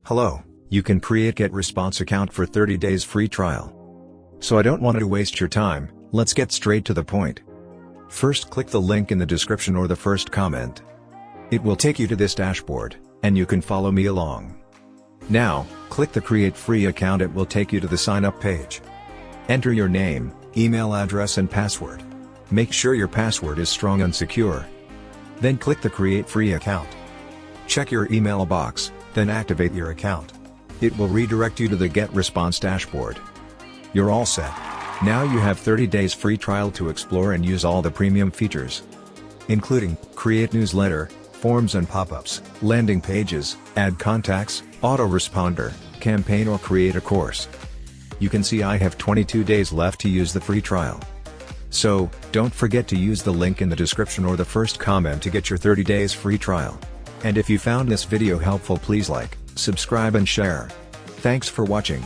Hello, you can create GetResponse account for 30 days free trial. So I don't want to waste your time, let's get straight to the point. First, click the link in the description or the first comment. It will take you to this dashboard, and you can follow me along. Now, click the Create Free Account. It will take you to the sign up page. Enter your name, email address and password. Make sure your password is strong and secure. Then click the Create Free Account. Check your email box, then activate your account. It will redirect you to the GetResponse dashboard. You're all set. Now you have 30 days free trial to explore and use all the premium features, including create newsletter, forms and pop-ups, landing pages, add contacts, autoresponder, campaign or create a course. You can see I have 22 days left to use the free trial. So, don't forget to use the link in the description or the first comment to get your 30 days free trial. And if you found this video helpful, please like, subscribe and share. Thanks for watching.